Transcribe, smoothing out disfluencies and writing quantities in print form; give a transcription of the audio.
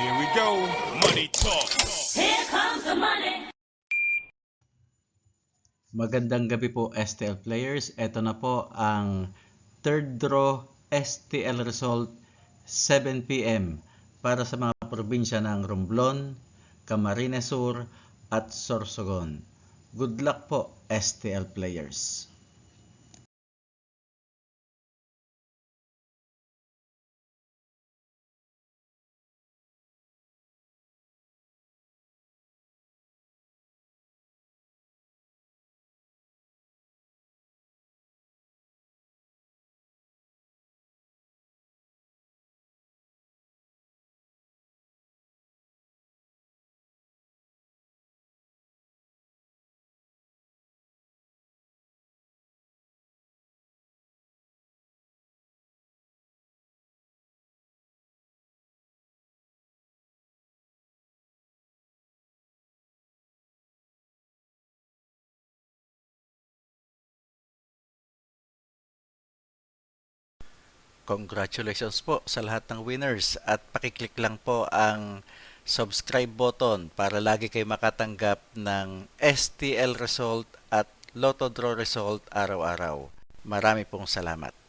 Here we go. Money talk. Here comes the money. Magandang gabi po STL players. Ito na po ang third draw STL result 7 p.m. para sa mga probinsya ng Romblon, Camarines Sur at Sorsogon. Good luck po STL players. Congratulations po sa lahat ng winners at pakiclick lang po ang subscribe button para lagi kayo makatanggap ng STL result at Lotto Draw result araw-araw. Marami pong salamat.